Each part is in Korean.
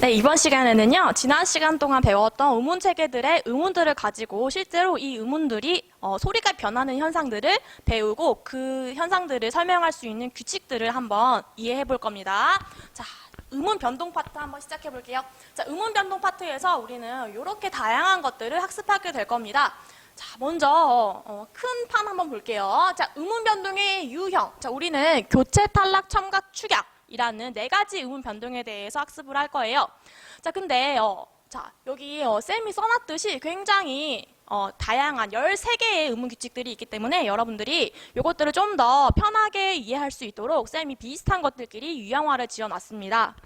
네, 이번 시간에는요, 지난 시간 동안 배웠던 의문 체계들의 의문들을 가지고 실제로 이 의문들이 소리가 변하는 현상들을 배우고 그 현상들을 설명할 수 있는 규칙들을 한번 이해해 볼 겁니다. 자, 의문 변동 파트 한번 시작해 볼게요. 자, 의문 변동 파트에서 우리는 이렇게 다양한 것들을 학습하게 될 겁니다. 자, 먼저 큰 판 한번 볼게요. 자, 의문 변동의 유형. 자, 우리는 교체, 탈락, 첨가, 축약. 이라는 네 가지 의문 변동에 대해서 학습을 할 거예요. 자, 근데 자, 여기 쌤이 써놨듯이 굉장히 다양한 13개의 의문 규칙들이 있기 때문에 여러분들이 이것들을 좀 더 편하게 이해할 수 있도록 쌤이 비슷한 것들끼리 유형화를 지어놨습니다.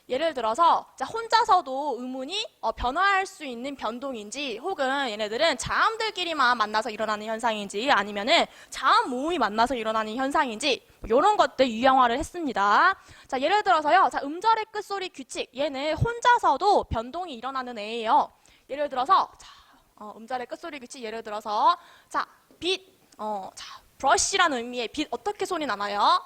예를 들어서 자, 혼자서도 의문이 변화할 수 있는 변동인지 혹은 얘네들은 자음들끼리만 만나서 일어나는 현상인지 아니면은 자음 모음이 만나서 일어나는 현상인지 이런 것들 유형화를 했습니다. 자, 예를 들어서요. 자, 음절의 끝소리 규칙. 얘는 혼자서도 변동이 일어나는 애예요. 예를 들어서 자, 음절의 끝소리 규칙 예를 들어서 자, 빛 자, 브러쉬라는 의미의 빛 어떻게 소리 나나요?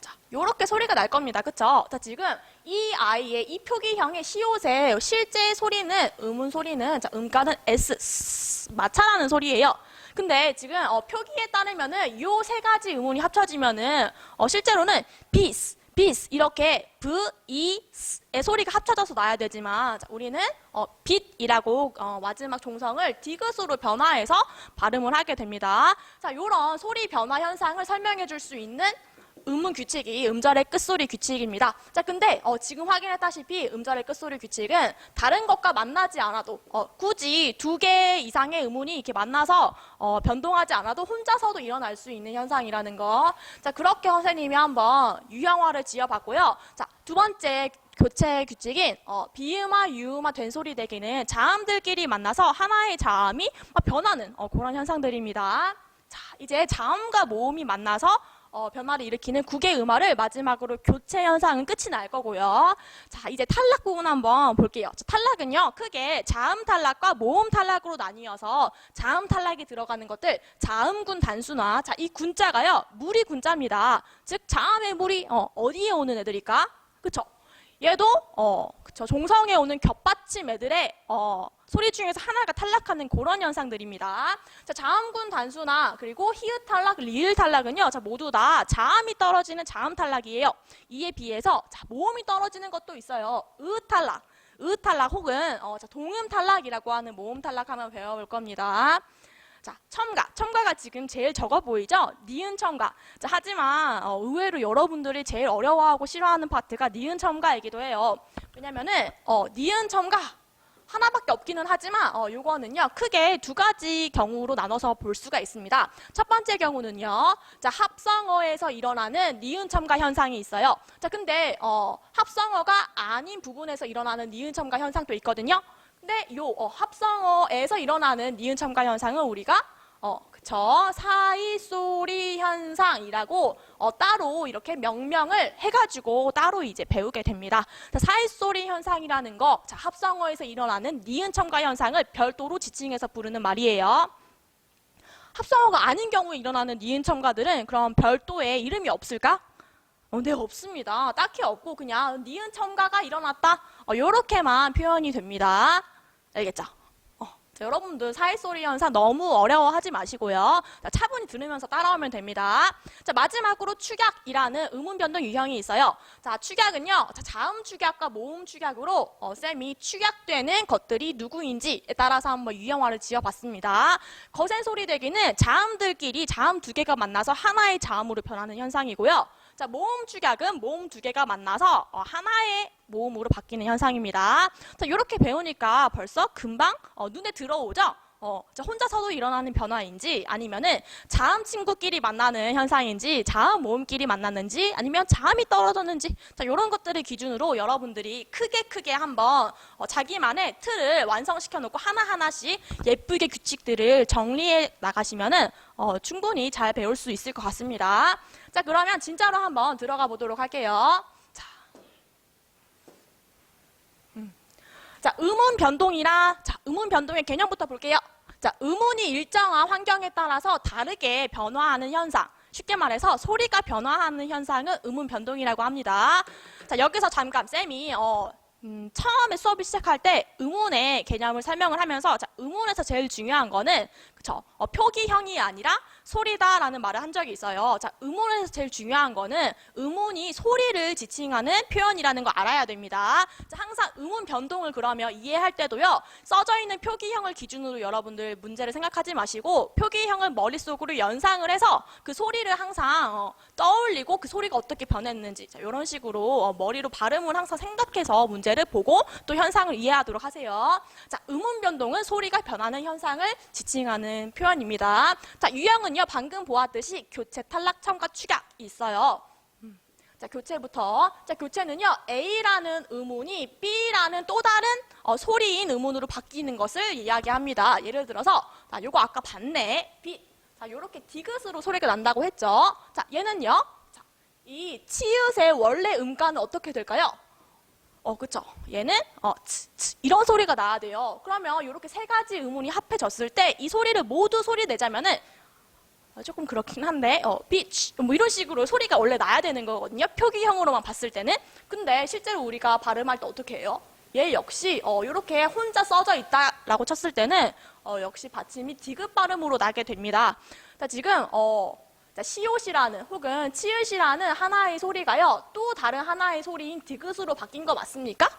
자, 요렇게 소리가 날 겁니다. 그쵸? 자, 지금 이 아이의 이 표기형의 시옷의 실제 소리는, 의문 소리는, 자, 음가는 S, 마차라는 소리예요. 근데 지금 표기에 따르면은 요 세 가지 의문이 합쳐지면은 실제로는 비스 이렇게 의 소리가 합쳐져서 나야 되지만 자, 우리는 빛이라고 마지막 종성을 디귿으로 변화해서 발음을 하게 됩니다. 자, 요런 소리 변화 현상을 설명해 줄 수 있는 의문 규칙이 음절의 끝소리 규칙입니다. 자, 근데 지금 확인했다시피 음절의 끝소리 규칙은 다른 것과 만나지 않아도 굳이 2개 이상의 의문이 이렇게 만나서 변동하지 않아도 혼자서도 일어날 수 있는 현상이라는 거. 자, 그렇게 선생님이 한번 유형화를 지어봤고요. 자, 두 번째 교체 규칙인 비음화, 유음화, 된소리 대기는 자음들끼리 만나서 하나의 자음이 변하는 그런 현상들입니다. 자, 이제 자음과 모음이 만나서 변화를 일으키는 국의 음화를 마지막으로 교체 현상은 끝이 날 거고요. 자, 이제 탈락 부분 한번 볼게요. 자, 탈락은요, 크게 자음 탈락과 모음 탈락으로 나뉘어서 자음 탈락이 들어가는 것들, 자음군 단순화. 자, 이 군자가요, 무리 군자입니다. 즉, 자음의 무리, 어디에 오는 애들일까? 그쵸? 얘도, 그쵸. 종성에 오는 겹받침 애들의, 소리 중에서 하나가 탈락하는 그런 현상들입니다. 자, 자음군 단수나 그리고 히읗 탈락, 리을 탈락은요. 자, 모두 다 자음이 떨어지는 자음 탈락이에요. 이에 비해서 자, 모음이 떨어지는 것도 있어요. 으 탈락 혹은 자, 동음 탈락이라고 하는 모음 탈락 한번 배워볼 겁니다. 자, 첨가가 지금 제일 적어 보이죠? 니은 첨가. 자, 하지만 의외로 여러분들이 제일 어려워하고 싫어하는 파트가 니은 첨가이기도 해요. 왜냐면은 니은 첨가 하나밖에 없기는 하지만 요거는요 크게 2가지 경우로 나눠서 볼 수가 있습니다. 첫 번째 경우는요, 자, 합성어에서 일어나는 니은 첨가 현상이 있어요. 자, 근데 합성어가 아닌 부분에서 일어나는 니은 첨가 현상도 있거든요. 근데 요 합성어에서 일어나는 니은 첨가 현상은 우리가 그쵸, 사이소리 현상이라고 따로 이렇게 명명을 해가지고 따로 이제 배우게 됩니다. 자, 사이소리 현상이라는 거, 자, 합성어에서 일어나는 니은 첨가 현상을 별도로 지칭해서 부르는 말이에요. 합성어가 아닌 경우에 일어나는 니은 첨가들은 그럼 별도의 이름이 없을까? 네, 없습니다. 딱히 없고 그냥 니은 첨가가 일어났다. 요렇게만 표현이 됩니다. 알겠죠? 자, 여러분들 사이소리 현상 너무 어려워하지 마시고요. 자, 차분히 들으면서 따라오면 됩니다. 자, 마지막으로 축약이라는 의문 변동 유형이 있어요. 자, 축약은요, 자, 자음 축약과 모음 축약으로 쌤이 축약되는 것들이 누구인지에 따라서 한번 유형화를 지어봤습니다. 거센 소리 대기는 자음들끼리 자음 2개가 만나서 하나의 자음으로 변하는 현상이고요. 자, 모음 축약은 모음 2개가 만나서 하나의 모음으로 바뀌는 현상입니다. 자, 이렇게 배우니까 벌써 금방 눈에 들어오죠? 자, 혼자서도 일어나는 변화인지 아니면은 자음 친구끼리 만나는 현상인지 자음 모음끼리 만났는지 아니면 자음이 떨어졌는지 자, 이런 것들을 기준으로 여러분들이 크게 한번 자기만의 틀을 완성시켜 놓고 하나하나씩 예쁘게 규칙들을 정리해 나가시면은 충분히 잘 배울 수 있을 것 같습니다. 자, 그러면 진짜로 한번 들어가 보도록 할게요. 자, 의문 변동이라, 자, 의문 변동의 개념부터 볼게요. 자, 의문이 일정한 환경에 따라서 다르게 변화하는 현상. 쉽게 말해서 소리가 변화하는 현상은 의문 변동이라고 합니다. 자, 여기서 잠깐 쌤이 처음에 수업을 시작할 때 의문의 개념을 설명을 하면서 자, 의문에서 제일 중요한 거는 그쵸? 표기형이 아니라 소리다라는 말을 한 적이 있어요. 자, 의문에서 제일 중요한 거는 의문이 소리를 지칭하는 표현이라는 거 알아야 됩니다. 자, 항상 의문 변동을 그러면 이해할 때도요. 써져 있는 표기형을 기준으로 여러분들 문제를 생각하지 마시고 표기형을 머릿속으로 연상을 해서 그 소리를 항상 떠올리고 그 소리가 어떻게 변했는지 자, 이런 식으로 머리로 발음을 항상 생각해서 문제를 보고 또 현상을 이해하도록 하세요. 자, 의문 변동은 소리가 변하는 현상을 지칭하는 표현입니다. 자, 유형은요. 방금 보았듯이 교체, 탈락, 첨가, 축약이 있어요. 자, 교체부터. 자, 교체는요. A라는 의문이 B라는 또 다른 소리인 의문으로 바뀌는 것을 이야기합니다. 예를 들어서 자, 요거 아까 봤네. B. 자, 요렇게 디귿으로 소리가 난다고 했죠. 자, 얘는요. 자, 이 치읓의 원래 음가는 어떻게 될까요? 그쵸. 얘는, 이런 소리가 나야 돼요. 그러면 이렇게 세 가지 의문이 합해졌을 때 이 소리를 모두 소리 내자면은, 조금 그렇긴 한데, bitch, 뭐 이런 식으로 소리가 원래 나야 되는 거거든요. 표기형으로만 봤을 때는. 근데 실제로 우리가 발음할 때 어떻게 해요? 얘 역시, 이렇게 혼자 써져 있다라고 쳤을 때는, 역시 받침이 디귿 발음으로 나게 됩니다. 자, 지금, 자, 시옷이라는 혹은 치읓이라는 하나의 소리가요. 또 다른 하나의 소리인 디귿으로 바뀐 거 맞습니까?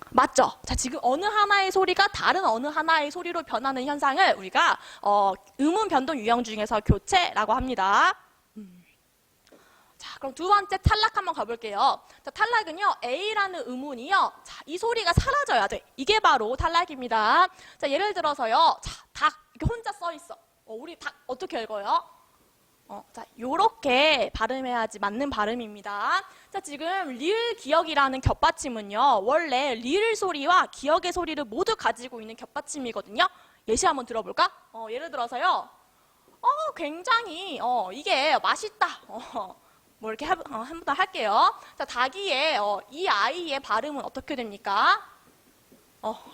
맞죠? 자, 지금 어느 하나의 소리가 다른 어느 하나의 소리로 변하는 현상을 우리가 의문 변동 유형 중에서 교체라고 합니다. 자, 그럼 두 번째 탈락 한번 가볼게요. 자, 탈락은요. A라는 의문이요. 자, 이 소리가 사라져야 돼. 이게 바로 탈락입니다. 자, 예를 들어서요. 자, 닭 이렇게 혼자 써 있어. 우리 닭 어떻게 읽어요? 자, 요렇게 발음해야지 맞는 발음입니다. 자, 지금 리을 기역이라는 겹받침은요, 원래 리을 소리와 기역의 소리를 모두 가지고 있는 겹받침이거든요. 예시 한번 들어볼까? 예를 들어서요, 굉장히, 이게 맛있다. 뭐 이렇게 한번 할게요. 자, 닭이의, 이 아이의 발음은 어떻게 됩니까?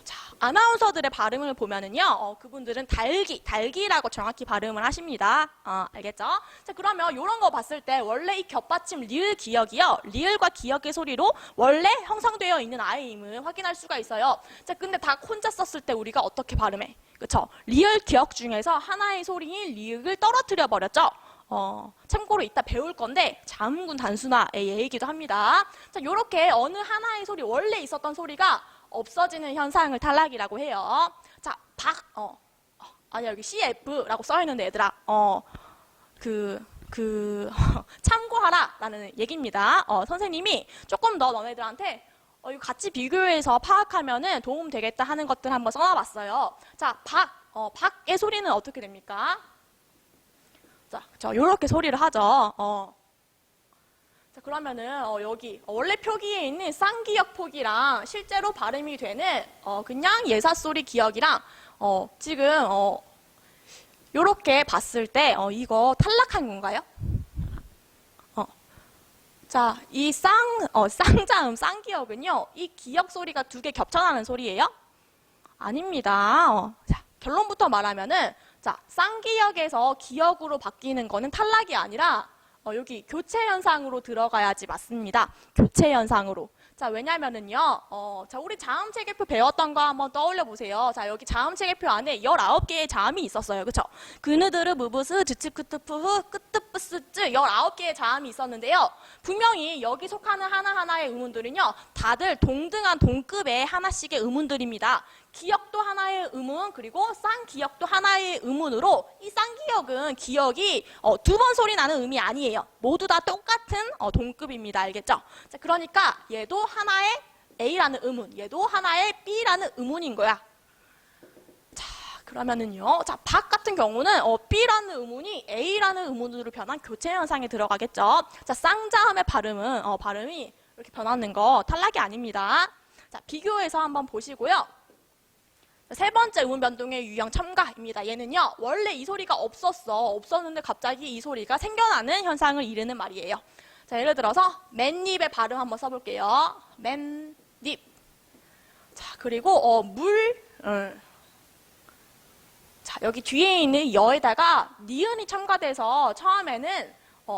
자, 아나운서들의 발음을 보면은요, 그분들은 달기라고 정확히 발음을 하십니다. 알겠죠? 자, 그러면 이런 거 봤을 때 원래 이 겹받침 리을 기역이요, 리을과 기역의 소리로 원래 형성되어 있는 아이임을 확인할 수가 있어요. 자, 근데 닭 혼자 썼을 때 우리가 어떻게 발음해? 그쵸? 리을 기역 중에서 하나의 소리인 리을을 떨어뜨려 버렸죠? 참고로 이따 배울 건데 자음군 단순화의 예이기도 합니다. 자, 요렇게 어느 하나의 소리, 원래 있었던 소리가 없어지는 현상을 탈락이라고 해요. 자, 아니야, 여기 CF라고 써있는데, 얘들아, 참고하라 라는 얘기입니다. 선생님이 조금 더 너네들한테, 이거 같이 비교해서 파악하면은 도움 되겠다 하는 것들 한번 써놔봤어요. 자, 박의 소리는 어떻게 됩니까? 자, 요렇게 소리를 하죠. 자, 그러면은 여기 원래 표기에 있는 쌍기역 폭이랑 실제로 발음이 되는 그냥 예사소리 기역이랑 지금 요렇게 봤을 때 이거 탈락한 건가요? 자, 이 쌍자음, 쌍기역은요, 이 기역 소리가 두 개 겹쳐나는 소리예요? 아닙니다. 자, 결론부터 말하면은 자, 쌍기역에서 기역으로 바뀌는 거는 탈락이 아니라 여기 교체 현상으로 들어가야지 맞습니다. 교체 현상으로. 자, 왜냐면은요, 자, 우리 자음 체계표 배웠던 거 한번 떠올려 보세요. 자, 여기 자음 체계표 안에 19개의 자음이 있었어요. 그쵸? 그느드르, 무브스, 즈츠크트프흐, 끄뜨뿌스쯔 19개의 자음이 있었는데요. 분명히 여기 속하는 하나하나의 의문들은요, 다들 동등한 동급의 하나씩의 의문들입니다. 기역도 하나의 의문, 그리고 쌍기역도 하나의 의문으로 이 쌍기역은 기역이 두 번 소리 나는 의미 아니에요. 모두 다 똑같은 동급입니다. 알겠죠? 자, 그러니까 얘도 하나의 A라는 의문, 얘도 하나의 B라는 의문인 거야. 자, 그러면은요. 자, 박 같은 경우는 B라는 의문이 A라는 의문으로 변한 교체 현상에 들어가겠죠. 자, 쌍자음의 발음은 발음이 이렇게 변하는 거 탈락이 아닙니다. 자, 비교해서 한번 보시고요. 세 번째 의문 변동의 유형 첨가입니다. 얘는요, 원래 이 소리가 없었는데 갑자기 이 소리가 생겨나는 현상을 이르는 말이에요. 자, 예를 들어서 맨입의 발음 한번 써볼게요. 맨입. 자, 그리고 자, 여기 뒤에 있는 여에다가 니은이 첨가돼서 처음에는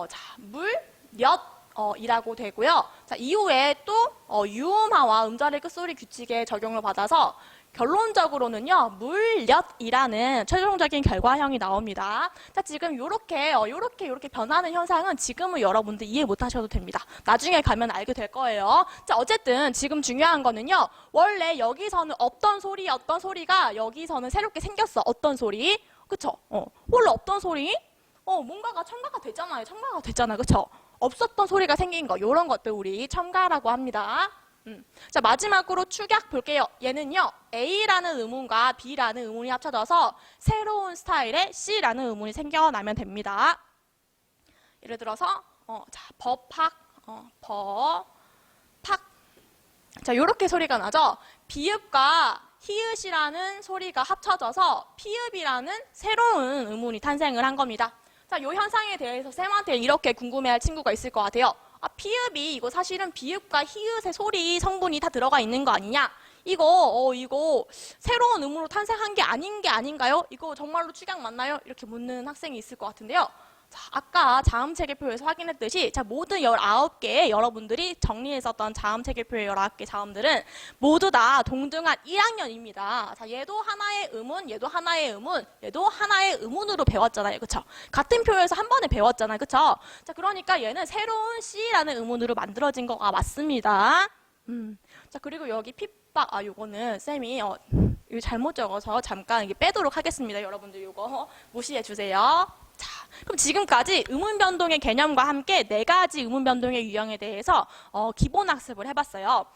자, 물, 엿, 이라고 되고요. 자, 이후에 또 유음하와 음절의 끝소리 규칙에 적용을 받아서 결론적으로는요, 물엿이라는 최종적인 결과형이 나옵니다. 자, 지금 요렇게 변하는 현상은 지금은 여러분들 이해 못 하셔도 됩니다. 나중에 가면 알게 될 거예요. 자, 어쨌든 지금 중요한 거는요, 원래 여기서는 없던 소리가 여기서는 새롭게 생겼어. 어떤 소리? 그쵸? 원래 없던 소리? 뭔가가 첨가가 됐잖아요. 그쵸? 없었던 소리가 생긴 거, 요런 것들 우리 첨가라고 합니다. 자, 마지막으로 축약 볼게요. 얘는요, A라는 의문과 B라는 의문이 합쳐져서 새로운 스타일의 C라는 의문이 생겨나면 됩니다. 예를 들어서, 자, 법학. 자, 요렇게 소리가 나죠? 비읍과 히읗이라는 소리가 합쳐져서 피읍이라는 새로운 의문이 탄생을 한 겁니다. 자, 요 현상에 대해서 쌤한테 이렇게 궁금해할 친구가 있을 것 같아요. 피읍이 이거 사실은 비읍과 히읗의 소리 성분이 다 들어가 있는 거 아니냐? 이거 새로운 의문으로 탄생한 게 아닌가요? 이거 정말로 축약 맞나요? 이렇게 묻는 학생이 있을 것 같은데요. 자, 아까 자음체계표에서 확인했듯이 자, 모든 19개의 여러분들이 정리했었던 자음체계표의 19개 자음들은 모두 다 동등한 1학년입니다. 자, 얘도 하나의 의문, 얘도 하나의 의문, 얘도 하나의 의문으로 배웠잖아요. 그쵸? 같은 표에서 한 번에 배웠잖아요. 그쵸? 자, 그러니까 얘는 새로운 C라는 의문으로 만들어진 거가 맞습니다. 자, 그리고 여기 핍박, 요거는 쌤이 이거 잘못 적어서 잠깐 이게 빼도록 하겠습니다. 여러분들 이거 무시해 주세요. 자, 그럼 지금까지 의문 변동의 개념과 함께 4가지 의문 변동의 유형에 대해서 기본 학습을 해봤어요.